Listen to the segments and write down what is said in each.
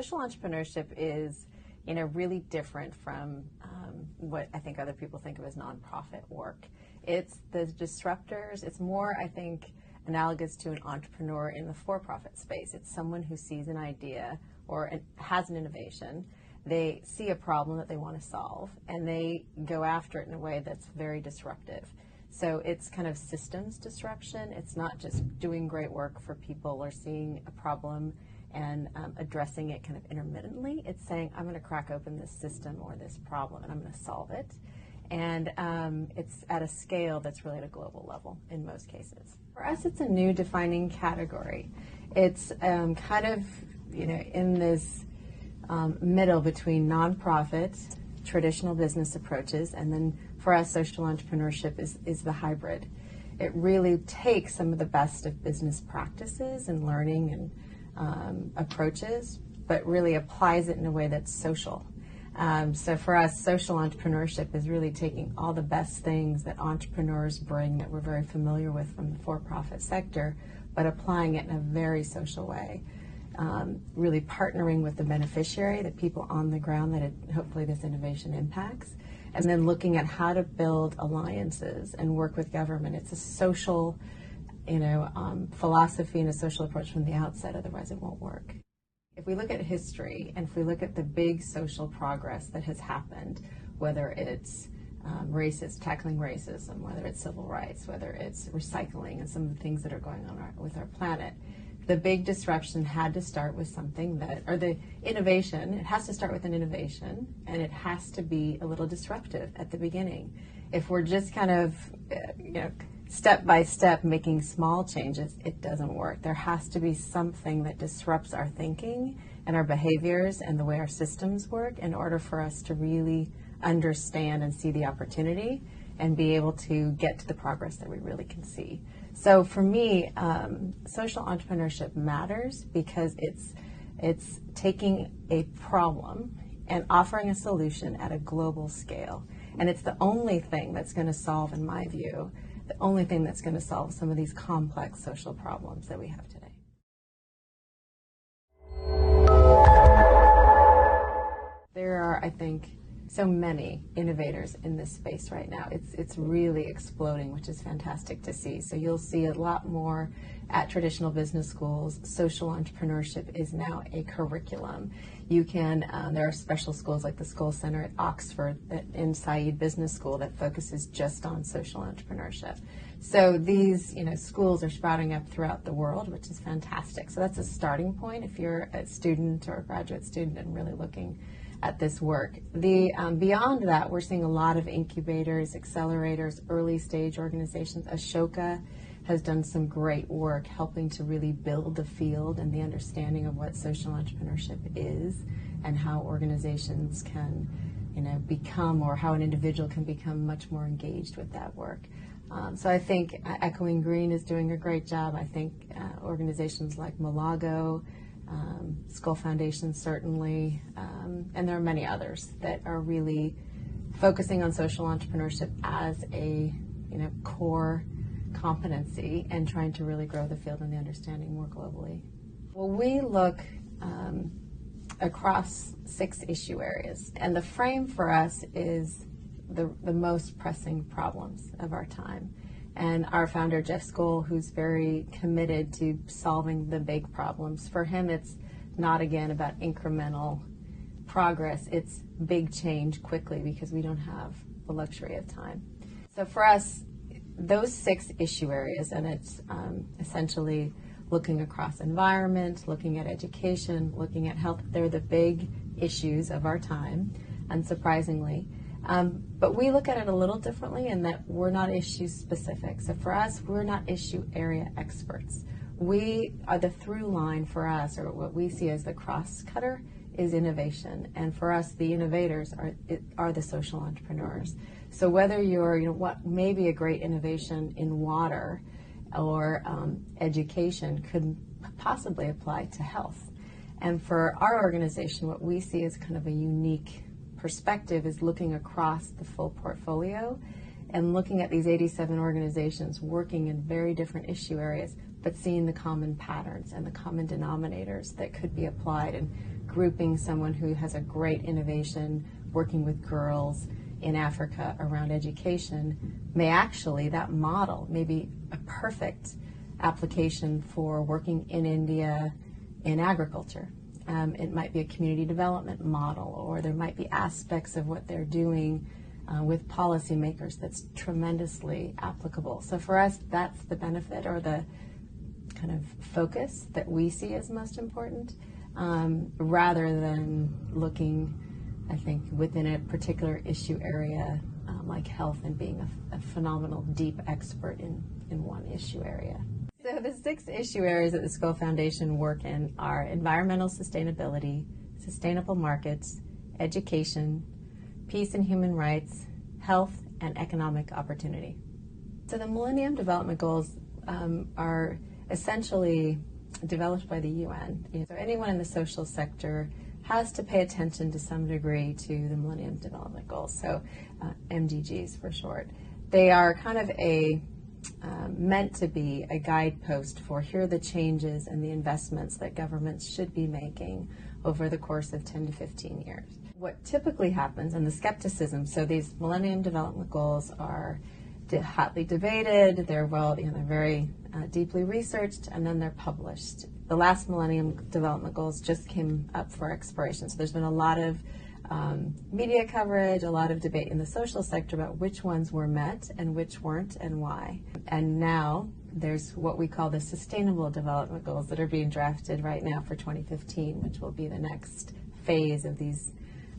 social entrepreneurship is, really different from what I think other people think of as nonprofit work. It's the disruptors. It's more, I think, analogous to an entrepreneur in the for-profit space. It's someone who sees an idea or has an innovation. They see a problem that they want to solve, and they go after it in a way that's very disruptive. So it's kind of systems disruption. It's not just doing great work for people or seeing a problem and addressing it kind of intermittently. It's saying, I'm going to crack open this system or this problem, and I'm going to solve it. And it's at a scale that's really at a global level in most cases. For us, it's a new defining category. It's kind of, in this middle between nonprofit, traditional business approaches, and then for us, social entrepreneurship is the hybrid. It really takes some of the best of business practices and learning and approaches, but really applies it in a way that's social. So for us, social entrepreneurship is really taking all the best things that entrepreneurs bring that we're very familiar with from the for-profit sector, but applying it in a very social way. Really partnering with the beneficiary, the people on the ground that hopefully this innovation impacts, and then looking at how to build alliances and work with government. It's a social, philosophy and a social approach from the outset, otherwise it won't work. If we look at history and if we look at the big social progress that has happened, whether it's tackling racism, whether it's civil rights, whether it's recycling and some of the things that are going on with our planet, the big disruption had to start with something or the innovation, it has to start with an innovation, and it has to be a little disruptive at the beginning. If we're just kind of, step by step making small changes, it doesn't work. There has to be something that disrupts our thinking and our behaviors and the way our systems work in order for us to really understand and see the opportunity and be able to get to the progress that we really can see. So for me, social entrepreneurship matters because it's taking a problem and offering a solution at a global scale. And it's the only thing that's going to solve, in my view, the only thing that's going to solve some of these complex social problems that we have today. There are, I think, so many innovators in this space right now. It's really exploding, which is fantastic to see. So you'll see a lot more at traditional business schools. Social entrepreneurship is now a curriculum. You can, there are special schools like the Skoll Center at Oxford in Said Business School that focuses just on social entrepreneurship. So these, schools are sprouting up throughout the world, which is fantastic. So that's a starting point if you're a student or a graduate student and really looking at this work. Beyond that, we're seeing a lot of incubators, accelerators, early stage organizations. Ashoka has done some great work helping to really build the field and the understanding of what social entrepreneurship is and how organizations can, become, or how an individual can become much more engaged with that work. So I think Echoing Green is doing a great job. I think organizations like Malago, Skoll Foundation certainly, and there are many others that are really focusing on social entrepreneurship as a core competency and trying to really grow the field and the understanding more globally. Well, we look across 6 issue areas, and the frame for us is the most pressing problems of our time. And our founder, Jeff Skoll, who's very committed to solving the big problems, for him it's not, again, about incremental progress. It's big change quickly because we don't have the luxury of time. So for us, those 6 issue areas, and it's essentially looking across environment, looking at education, looking at health, they're the big issues of our time, unsurprisingly. But we look at it a little differently in that we're not issue specific. So for us, we're not issue area experts. We are the through line for us, or what we see as the cross cutter, is innovation. And for us, the innovators are the social entrepreneurs. So whether you're, what may be a great innovation in water or education could possibly apply to health. And for our organization, what we see as kind of a unique perspective is looking across the full portfolio and looking at these 87 organizations working in very different issue areas, but seeing the common patterns and the common denominators that could be applied and grouping someone who has a great innovation working with girls in Africa around education may actually, that model may be a perfect application for working in India in agriculture. It might be a community development model, or there might be aspects of what they're doing with policymakers that's tremendously applicable. So for us, that's the benefit or the kind of focus that we see as most important, rather than looking, I think, within a particular issue area like health and being a phenomenal deep expert in one issue area. So the 6 issue areas that the Skoll Foundation work in are environmental sustainability, sustainable markets, education, peace and human rights, health, and economic opportunity. So the Millennium Development Goals are essentially developed by the UN. So anyone in the social sector has to pay attention to some degree to the Millennium Development Goals, so MDGs for short. They are kind of meant to be a guidepost for here are the changes and the investments that governments should be making over the course of 10 to 15 years. What typically happens, and the skepticism, so these Millennium Development Goals are hotly debated, they're they're very deeply researched, and then they're published. The last Millennium Development Goals just came up for expiration, so there's been a lot of media coverage, a lot of debate in the social sector about which ones were met and which weren't and why. And now there's what we call the Sustainable Development Goals that are being drafted right now for 2015, which will be the next phase of these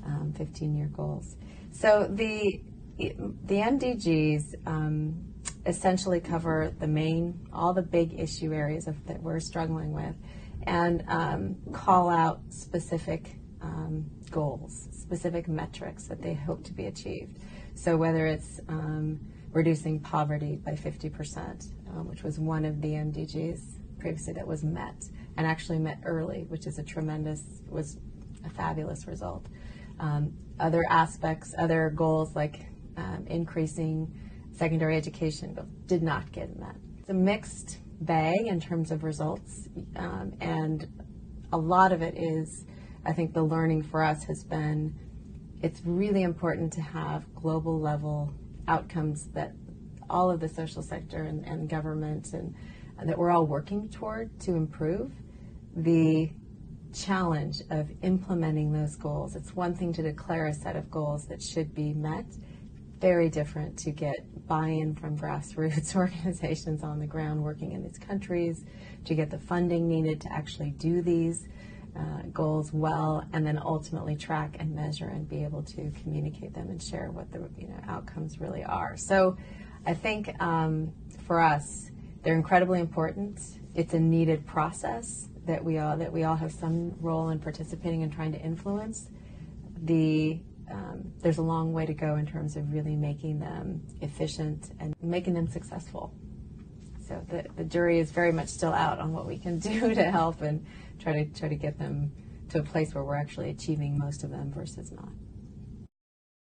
15-year goals. So the MDGs essentially cover all the big issue areas that we're struggling with, and call out specific goals, specific metrics that they hope to be achieved. So whether it's reducing poverty by 50%, which was one of the MDGs previously that was met, and actually met early, which is was a fabulous result. Other aspects, other goals like increasing secondary education did not get met. It's a mixed bag in terms of results, and a lot of it is, I think the learning for us has been, it's really important to have global level outcomes that all of the social sector and government and that we're all working toward to improve. The challenge of implementing those goals, it's one thing to declare a set of goals that should be met, very different to get buy-in from grassroots organizations on the ground working in these countries, to get the funding needed to actually do these goals well, and then ultimately track and measure and be able to communicate them and share what the outcomes really are. So I think for us, they're incredibly important. It's a needed process that we all have some role in participating and trying to influence. There's a long way to go in terms of really making them efficient and making them successful. So the jury is very much still out on what we can do to help and try to get them to a place where we're actually achieving most of them versus not.